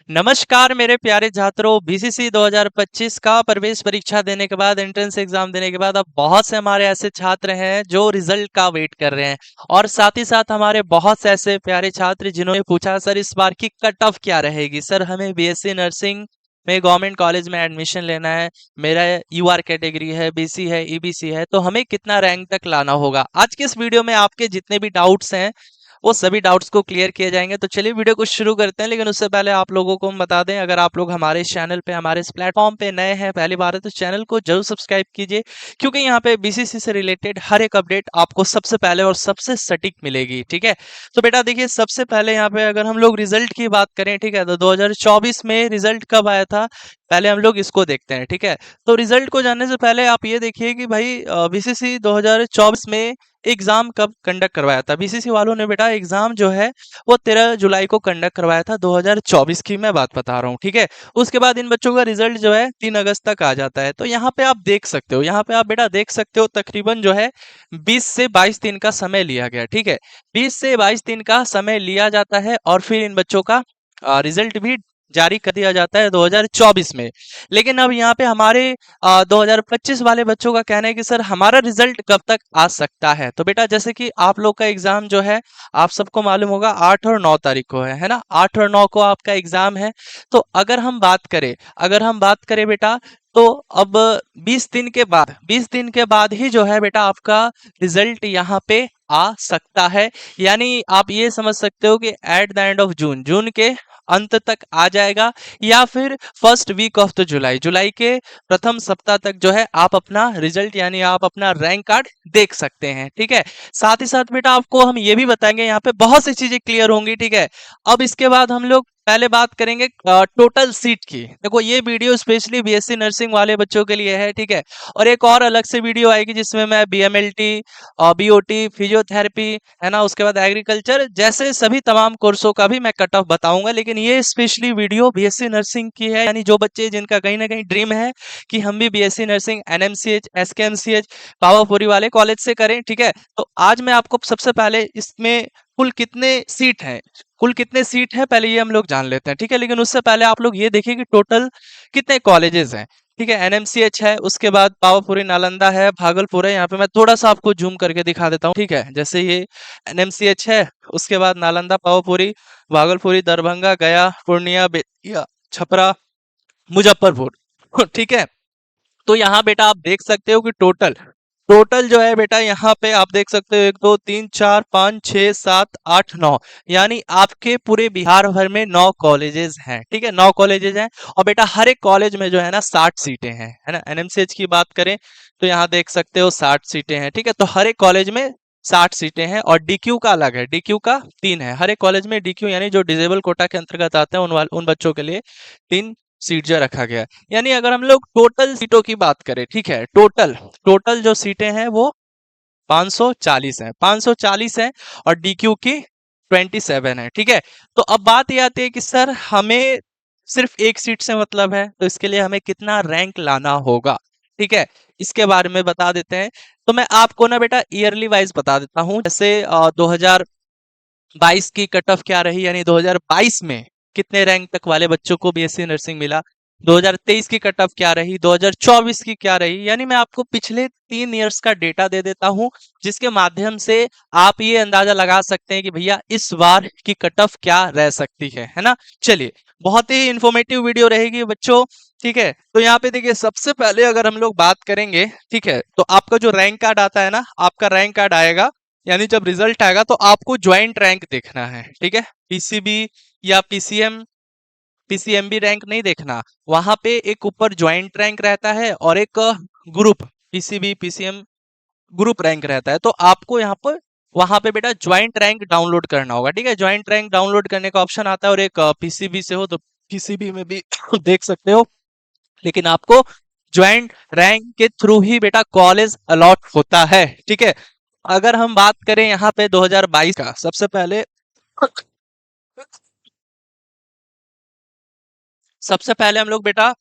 नमस्कार मेरे प्यारे छात्रों। बीसीसी 2025 का प्रवेश परीक्षा देने के बाद एंट्रेंस एग्जाम देने के बाद अब बहुत से हमारे ऐसे छात्र हैं जो रिजल्ट का वेट कर रहे हैं और साथ ही साथ हमारे बहुत से ऐसे प्यारे छात्र जिन्होंने पूछा सर इस बार की कट ऑफ क्या रहेगी। सर हमें बीएससी नर्सिंग में गवर्नमेंट कॉलेज में एडमिशन लेना है, मेरा यूआर कैटेगरी है, बीसी है, ईबीसी है, तो हमें कितना रैंक तक लाना होगा। आज के इस वीडियो में आपके जितने भी डाउट्स हैं वो सभी डाउट्स को क्लियर किए जाएंगे। तो चलिए वीडियो को शुरू करते हैं, लेकिन उससे पहले आप लोगों को हम बता दें, अगर आप लोग हमारे इस चैनल पे, हमारे इस प्लेटफॉर्म पे नए हैं, पहली बार है, तो चैनल को जरूर सब्सक्राइब कीजिए, क्योंकि यहाँ पे बीसीसी से रिलेटेड हर एक अपडेट आपको सबसे पहले और सबसे सटीक मिलेगी। ठीक है, तो बेटा देखिए, सबसे पहले यहाँ पे अगर हम लोग रिजल्ट की बात करें, ठीक है, तो 2024 में रिजल्ट कब आया था, पहले हम लोग इसको देखते हैं। ठीक है, तो रिजल्ट को जानने से पहले आप ये देखिए कि भाई बीसीसी 2024 में एग्जाम कब कंडक्ट करवाया था। बीसीसी वालों ने बेटा एग्जाम जो है वो 13 जुलाई को कंडक्ट करवाया था, 2024 की मैं बात बता रहा हूँ। ठीक है, उसके बाद इन बच्चों का रिजल्ट जो है 3 अगस्त तक आ जाता है। तो यहाँ पे आप देख सकते हो, यहाँ पे आप बेटा देख सकते हो तकरीबन जो है 20 से 22 दिन का समय लिया गया। ठीक है, 20 से 22 दिन का समय लिया जाता है और फिर इन बच्चों का रिजल्ट भी जारी कर दिया जाता है 2024 में। लेकिन अब यहाँ पे हमारे 2025 वाले बच्चों का कहना है कि सर हमारा रिजल्ट कब तक आ सकता है। तो बेटा जैसे कि आप लोग का एग्जाम जो है आप सबको मालूम होगा 8 और 9 तारीख को है ना, 8 और 9 को आपका एग्जाम है। तो अगर हम बात करें बेटा, तो अब 20 दिन के बाद ही जो है बेटा आपका रिजल्ट यहाँ पे आ सकता है। यानी आप ये समझ सकते हो कि at the end of June के अंत तक आ जाएगा, या फिर first week of the July के प्रथम सप्ताह तक जो है आप अपना रिजल्ट यानी आप अपना रैंक कार्ड देख सकते हैं। ठीक है, साथ ही साथ बेटा आपको हम ये भी बताएंगे, यहाँ पे बहुत सी चीजें क्लियर होंगी। ठीक है, अब इसके बाद हम लोग पहले बात करेंगे टोटल सीट की। देखो ये वीडियो स्पेशली बीएससी नर्सिंग वाले बच्चों के लिए है। ठीक है, और एक और अलग से वीडियो आएगी जिसमें मैं बीएमएलटी, बीओटी, फिजियोथेरेपी, है ना, उसके बाद एग्रीकल्चर जैसे सभी तमाम कोर्सों का भी मैं कट ऑफ बताऊंगा। लेकिन ये स्पेशली वीडियो बीएससी नर्सिंग की है, यानी जो बच्चे जिनका कहीं ना कहीं ड्रीम है कि हम भी BSc nursing NMCH, SKMCH, Pawapuri वाले कॉलेज से करें। ठीक है, तो आज मैं आपको सबसे पहले इसमें कुल कितने सीट है पहले ये हम लोग जान लेते हैं। ठीक है, लेकिन उससे पहले आप लोग ये देखिए कि टोटल कितने कॉलेजेस हैं। ठीक है, एनएमसीएच है, उसके बाद पावापुरी नालंदा है, भागलपुर है। यहाँ पे मैं थोड़ा सा आपको जूम करके दिखा देता हूँ। ठीक है, जैसे ये एनएमसीएच है, उसके बाद नालंदा, पावापुरी, भागलपुरी, दरभंगा, गया, पूर्णिया, बेतिया, छपरा, मुजफ्फरपुर। ठीक है, तो यहाँ बेटा आप देख सकते हो कि टोटल टोटल जो है बेटा यहाँ पे आप देख सकते हो 1 2 3 4 5 6 7 8 9, यानी आपके पूरे बिहार भर में 9 कॉलेजेस हैं। ठीक है, 9 कॉलेजेस हैं और बेटा हर एक कॉलेज में जो है ना 60 सीटें हैं, है ना। एनएमसीएच की बात करें तो यहाँ देख सकते हो 60 सीटें हैं। ठीक है, तो हर एक कॉलेज में 60 सीटें हैं और डीक्यू का अलग है, डीक्यू का 3 है। हर एक कॉलेज में डीक्यू यानी जो डिजेबल कोटा के अंतर्गत आते हैं उन बच्चों के लिए 3 सीट जो रखा गया है। यानी अगर हम लोग टोटल सीटों की बात करें, ठीक है, टोटल टोटल जो सीटें हैं वो 540 है, 540 है और डीक्यू की 27 है। ठीक है, तो अब बात ये आती है कि सर हमें सिर्फ एक सीट से मतलब है, तो इसके लिए हमें कितना रैंक लाना होगा। ठीक है, इसके बारे में बता देते हैं। तो मैं आपको ना बेटा ईयरली वाइज बता देता हूँ। जैसे 2022 की कट ऑफ क्या रही, यानी 2022 में कितने रैंक तक वाले बच्चों को बीएससी नर्सिंग मिला, 2023 की कट ऑफ क्या रही, 2024 की क्या रही। यानी मैं आपको पिछले 3 इयर्स का डेटा दे देता हूं, जिसके माध्यम से आप ये अंदाजा लगा सकते हैं कि भैया इस बार की कट ऑफ क्या रह सकती है ना। चलिए, बहुत ही इंफॉर्मेटिव वीडियो रहेगी बच्चों। ठीक है, तो यहाँ पे देखिए, सबसे पहले अगर हम लोग बात करेंगे, ठीक है, तो आपका जो रैंक कार्ड आता है ना, आपका रैंक कार्ड आएगा, यानी जब रिजल्ट आएगा तो आपको ज्वाइंट रैंक देखना है। ठीक है, पीसीबी या पीसीएमबी रैंक नहीं देखना, वहां पे एक ऊपर ज्वाइंट रैंक रहता है और एक group PCB PCM group rank रहता है। तो आपको यहाँ पर वहां पे बेटा ज्वाइंट रैंक डाउनलोड करना होगा। ठीक है, ज्वाइंट रैंक डाउनलोड करने का ऑप्शन आता है, और एक पीसीबी से हो तो पीसीबी में भी देख सकते हो, लेकिन आपको ज्वाइंट रैंक के थ्रू ही बेटा कॉलेज अलॉट होता है। ठीक है, अगर हम बात करें यहाँ पे 2022 का, सबसे पहले हम लोग बेटा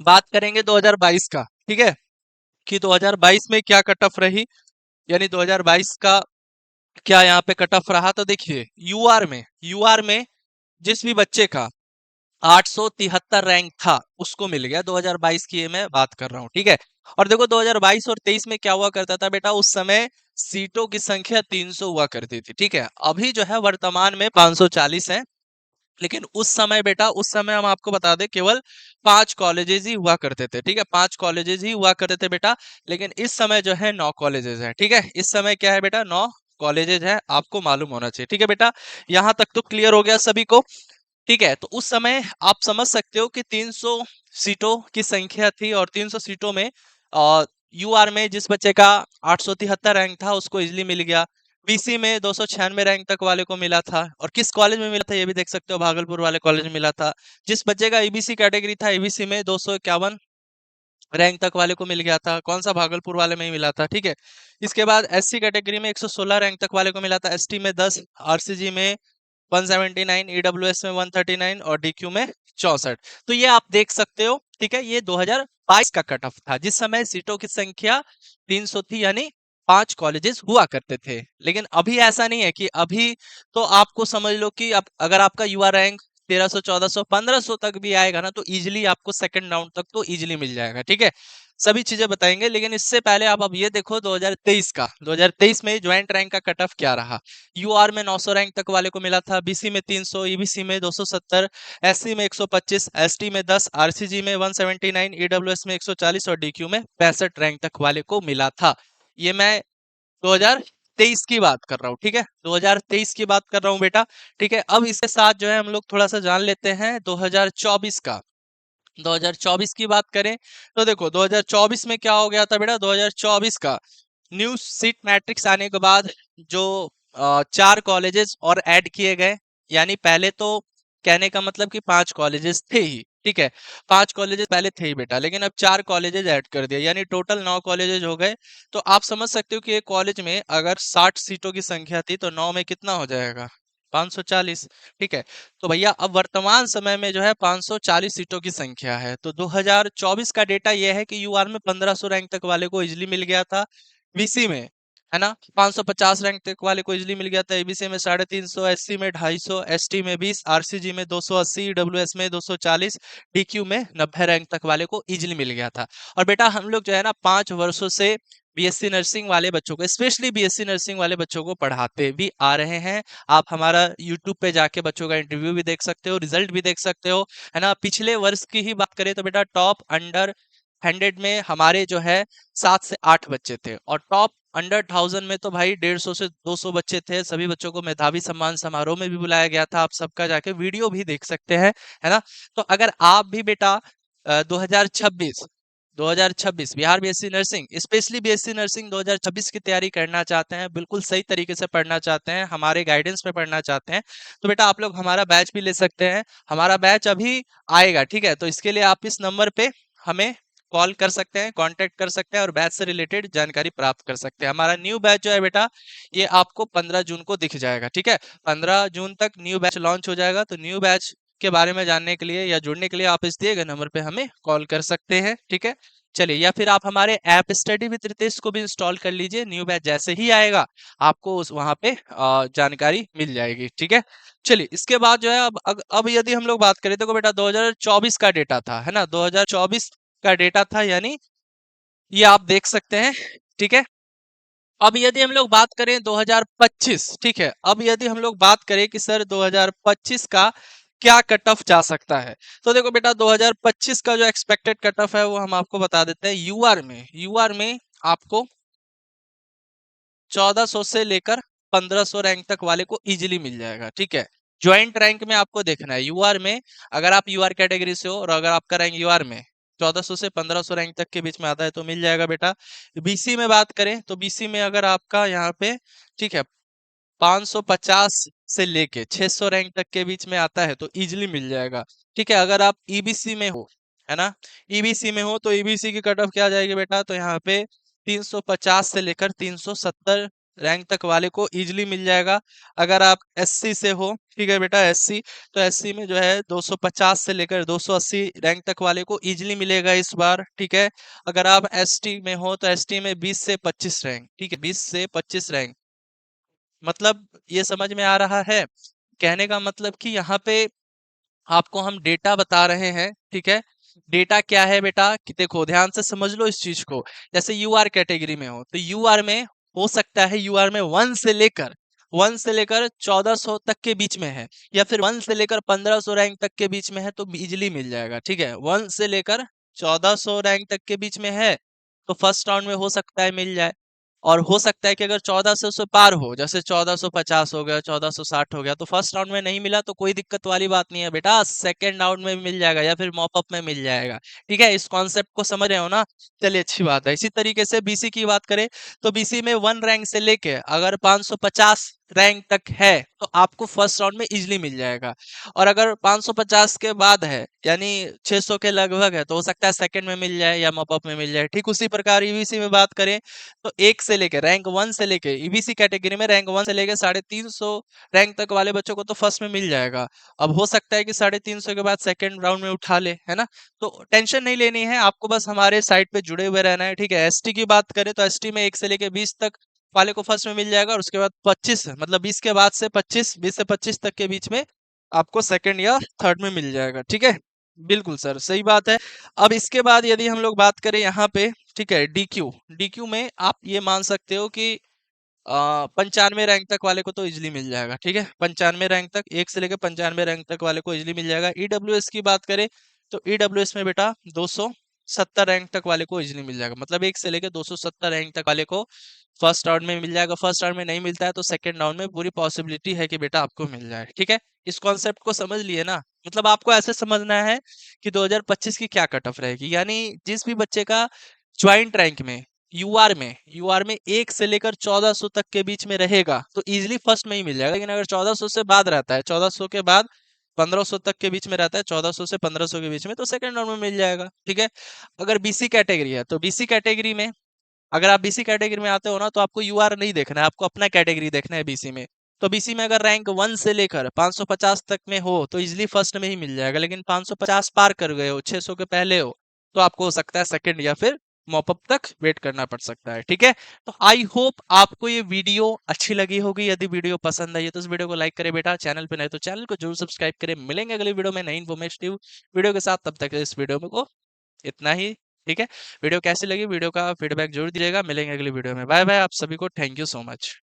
बात करेंगे 2022 का। ठीक है, कि 2022 में क्या कट ऑफ रही, यानी 2022 का क्या यहाँ पे कट ऑफ रहा। तो देखिए, यूआर में जिस भी बच्चे का 873 रैंक था उसको मिल गया। 2022 की ये मैं बात कर रहा हूँ, ठीक है। और देखो 2022 और 23 में क्या हुआ करता था बेटा, उस समय सीटों की संख्या 300 हुआ करती थी, ठीक है। अभी जो है वर्तमान में 540 है, लेकिन उस समय बेटा, उस समय हम आपको बता दें केवल 5 कॉलेजेस ही हुआ करते थे, ठीक है। 5 कॉलेजेस ही हुआ करते थे बेटा, लेकिन इस समय जो है 9 कॉलेजेस हैं, ठीक है। इस समय क्या है बेटा, 9 कॉलेजेस है, आपको मालूम होना चाहिए, ठीक है बेटा। यहाँ तक तो क्लियर हो गया सभी को, ठीक है। तो उस समय आप समझ सकते हो कि 300 सीटों की संख्या थी, और 300 सीटों में यूआर में जिस बच्चे का 873 रैंक था उसको इजिली मिल गया। बीसी में 296 रैंक तक वाले को मिला था, और किस कॉलेज में मिला था ये भी देख सकते हो, भागलपुर वाले कॉलेज में मिला था। जिस बच्चे का ईबीसी कैटेगरी था, ईबीसी में 251 रैंक तक वाले को मिल गया था, कौन सा, भागलपुर वाले में ही मिला था, ठीक है। इसके बाद एससी कैटेगरी में 116 रैंक तक वाले को मिला था, एसटी में 10, आरसीजी में 179, ईडब्ल्यूएस में 139 और डीक्यू में 64। तो ये आप देख सकते हो, ठीक है। ये 2022 का कट ऑफ था, जिस समय सीटों की संख्या 300 थी, यानी 5 कॉलेजेस हुआ करते थे। लेकिन अभी ऐसा नहीं है कि अभी तो आपको समझ लो कि अब अगर आपका युवा रैंक 1300, 1400, 1500 तक भी आएगा ना, तो इजिली आपको सेकंड राउंड तक तो इजिली मिल जाएगा, ठीक है। सभी चीजें बताएंगे, लेकिन इससे पहले आप अब ये देखो 2023 का, 2023 में ज्वाइंट रैंक का कट ऑफ क्या रहा। यूआर में 900 रैंक तक वाले को मिला था, बीसी में 300, ईबीसी में 270, एससी में 125, एसटी में 10, आरसीजी में 179, ईडब्ल्यूएस में 140 और डीक्यू में 65 रैंक तक वाले को मिला था। ये मैं 2023 की बात कर रहा हूँ, ठीक है। 2023 की बात कर रहा हूँ बेटा, ठीक है। अब इसके साथ जो है हम लोग थोड़ा सा जान लेते हैं 2024 का। 2024 की बात करें तो देखो 2024 में क्या हो गया था बेटा, 2024 का न्यू सीट मैट्रिक्स आने के बाद जो 4 कॉलेजेस और ऐड किए गए। यानी पहले तो कहने का मतलब कि 5 कॉलेजेस थे ही, ठीक है। 5 कॉलेजेस पहले थे ही बेटा, लेकिन अब 4 कॉलेजेस ऐड कर दिया, यानी टोटल 9 कॉलेजेस हो गए। तो आप समझ सकते हो कि एक कॉलेज में अगर 60 सीटों की संख्या थी तो 9 में कितना हो जाएगा, 540, ठीक है। तो भैया अब वर्तमान समय में जो है 540 सीटों की संख्या है। तो 2024 का डेटा यह है कि यूआर में 1500 रैंक तक वाले को इजिली मिल गया था, बीसी में, है ना, 550 रैंक तक वाले को इजिली मिल गया था, एबीसी में 350, एससी में 250, एसटी में 20, आरसीजी में 280, डब्ल्यूएस में 240, डीक्यू में 90 रैंक तक वाले को इजिली मिल गया था। और बेटा हम लोग जो है ना 5 वर्षों से बीएससी नर्सिंग वाले बच्चों को, स्पेशली बीएससी नर्सिंग वाले बच्चों को पढ़ाते भी आ रहे हैं। आप हमारा यूट्यूब पे जाके बच्चों का इंटरव्यू भी देख सकते हो, रिजल्ट भी देख सकते हो, है ना। पिछले वर्ष की ही बात करें तो बेटा टॉप अंडर 100 में हमारे जो है 7 से 8 बच्चे थे, और टॉप अंडर 1000 में तो भाई 150 से 200 बच्चे थे। सभी बच्चों को मेधावी सम्मान समारोह में भी बुलाया गया था, आप सबका जाके वीडियो भी देख सकते हैं, है ना। तो अगर आप भी बेटा 2026 2026 Bihar BSc nursing, specially BSc nursing 2026 की तैयारी करना चाहते हैं, बिल्कुल सही तरीके से पढ़ना चाहते हैं, हमारे गाइडेंस में पढ़ना चाहते हैं, तो बेटा आप लोग हमारा बैच भी ले सकते हैं। हमारा बैच अभी आएगा, ठीक है। तो इसके लिए आप इस नंबर पे हमें कॉल कर सकते हैं, कांटेक्ट कर सकते हैं, और बैच से रिलेटेड जानकारी प्राप्त कर सकते हैं। हमारा न्यू बैच जो है बेटा, ये आपको 15 जून को दिख जाएगा, ठीक है। 15 जून तक न्यू बैच लॉन्च हो जाएगा। तो न्यू बैच के बारे में जानने के लिए या जुड़ने के लिए आप इस दिए गए नंबर पे हमें कॉल कर सकते हैं, ठीक है। चलिए, या फिर आप हमारे ऐप स्टडी विद रितेश को भी इंस्टॉल कर लीजिए। न्यू बैच जैसे ही आएगा आपको उस वहां पे जानकारी मिल जाएगी, ठीक है। चलिए, इसके बाद जो है अब यदि हम लोग बात करें तो बेटा 2024 का डेटा था, है ना, 2024 का डेटा था, यानी ये आप देख सकते हैं, ठीक है। अब यदि हम लोग बात करें 2025, ठीक है, अब यदि हम लोग बात करें कि सर 2025 का क्या कट ऑफ जा सकता है, तो देखो बेटा 2025 का जो एक्सपेक्टेड कट ऑफ है वो हम आपको बता देते हैं। यूआर में आपको 1400 से लेकर 1500 रैंक तक वाले को इजीली मिल जाएगा, ठीक है। ज्वाइंट रैंक में आपको देखना है यूआर में, अगर आप यूआर कैटेगरी से हो और अगर आपका रैंक यूआर में 1400 से 1500 रैंक तक के बीच में आता है तो मिल जाएगा बेटा। बीसी में बात करें तो बीसी में अगर आपका यहाँ पे, ठीक है, 550 से लेके 600 रैंक तक के बीच में आता है तो इजीली मिल जाएगा, ठीक है। अगर आप ईबीसी में हो, है ना, ईबीसी में हो तो ईबीसी की कट ऑफ क्या आ जाएगी बेटा, तो यहाँ पे 350 से लेकर 370 रैंक तक वाले को इजीली मिल जाएगा। अगर आप एससी से हो, ठीक है बेटा, एससी, तो एससी में जो है 250 से लेकर 280 रैंक तक वाले को इजीली मिलेगा इस बार, ठीक है। अगर आप एसटी में हो तो एसटी में 20 से 25 रैंक, ठीक है, 20 से 25 रैंक, मतलब ये समझ में आ रहा है। कहने का मतलब कि यहाँ पे आपको हम डेटा बता रहे हैं, ठीक है। डेटा क्या है बेटा कि देखो ध्यान से समझ लो इस चीज को। जैसे यूआर कैटेगरी में हो तो यूआर में हो सकता है, यूआर में वन से लेकर 1400 तक के बीच में है, या फिर वन से लेकर 1500 रैंक तक के बीच में है तो इजिली मिल जाएगा, ठीक है। वन से लेकर 1400 रैंक तक के बीच में है तो फर्स्ट राउंड में हो सकता है मिल जाए। और हो सकता है कि अगर 1400 से पार हो, जैसे 1450 हो गया, 1460 हो गया, तो फर्स्ट राउंड में नहीं मिला तो कोई दिक्कत वाली बात नहीं है बेटा, सेकंड राउंड में मिल जाएगा या फिर मॉपअप में मिल जाएगा। ठीक है, इस कॉन्सेप्ट को समझ रहे हो ना। चलिए अच्छी बात है। इसी तरीके से बीसी की बात करें तो बीसी में 1 रैंक से लेके अगर 550 रैंक तक है तो आपको फर्स्ट राउंड में इजिली मिल जाएगा। और अगर 550 के बाद है, यानी 600 के लगभग है, तो हो सकता है सेकंड में मिल जाए या मॉपअप में मिल जाए। ठीक उसी प्रकार ईवीसी में बात करें तो एक से लेके रैंक 1 से लेके ईबीसी कैटेगरी में रैंक 1 से लेके 350 रैंक तक वाले बच्चों को तो फर्स्ट में मिल जाएगा। अब हो सकता है कि 350 के बाद सेकंड राउंड में उठा ले, है ना। तो टेंशन नहीं लेनी है आपको, बस हमारे साइट पे जुड़े हुए रहना है, ठीक है। एसटी की बात करें तो एसटी में 1 से लेके 20 तक वाले को फर्स्ट में मिल जाएगा, और उसके बाद 25 मतलब 20 के बाद से 25, 20 से 25 तक के बीच में आपको सेकंड या थर्ड में मिल जाएगा, ठीक है। बिल्कुल सर, सही बात है। अब इसके बाद यदि हम लोग बात करें यहाँ पे, ठीक है, डीक्यू डीक्यू में आप ये मान सकते हो कि 95 रैंक तक वाले को तो इजिली मिल जाएगा, ठीक है। 95 रैंक तक, 1 से लेकर 95 रैंक तक वाले को इजिली मिल जाएगा। ईडब्ल्यूएस की बात करें तो ईडब्ल्यूएस में बेटा 270 रैंक तक वाले को इजिली मिल जाएगा, मतलब 1 से लेकर 270 रैंक तक वाले को फर्स्ट राउंड में मिल जाएगा। फर्स्ट राउंड में नहीं मिलता है तो सेकंड राउंड में पूरी पॉसिबिलिटी है कि बेटा आपको मिल जाए, ठीक है। इस कॉन्सेप्ट को समझ लिए ना। मतलब आपको ऐसे समझना है कि 2025 की क्या कट ऑफ रहेगी, यानी जिस भी बच्चे का ज्वाइंट रैंक में यूआर में 1 से लेकर 1400 तक के बीच में रहेगा तो इजीली फर्स्ट में ही मिल जाएगा। लेकिन अगर 1400 से बाद रहता है, 1400 के बाद 1500 तक के बीच में रहता है, 1400 से 1500 के बीच में, तो सेकंड राउंड में मिल जाएगा, ठीक है। अगर बीसी कैटेगरी है तो बीसी कैटेगरी में, अगर आप बीसी कैटेगरी में आते हो ना तो आपको यूआर नहीं देखना है, आपको अपना कैटेगरी देखना है बीसी में। तो बीसी में अगर रैंक 1 से लेकर 550 तक में हो तो इजिली फर्स्ट में ही मिल जाएगा। लेकिन 550 पार कर गए हो, 600 के पहले हो, तो आपको हो सकता है सेकंड या फिर मॉपअप तक वेट करना पड़ सकता है, ठीक है। तो आई होप आपको ये वीडियो अच्छी लगी होगी। यदि वीडियो पसंद आई है तो इस वीडियो को लाइक करें बेटा, चैनल पे नए तो चैनल को जरूर सब्सक्राइब करें। मिलेंगे अगली वीडियो में नई इन्फॉर्मेटिव वीडियो के साथ, तब तक इस वीडियो में को इतना ही, ठीक है। वीडियो कैसी लगी, वीडियो का फीडबैक जरूर दीजिएगा। मिलेंगे अगली वीडियो में। बाय बाय आप सभी को, थैंक यू सो मच।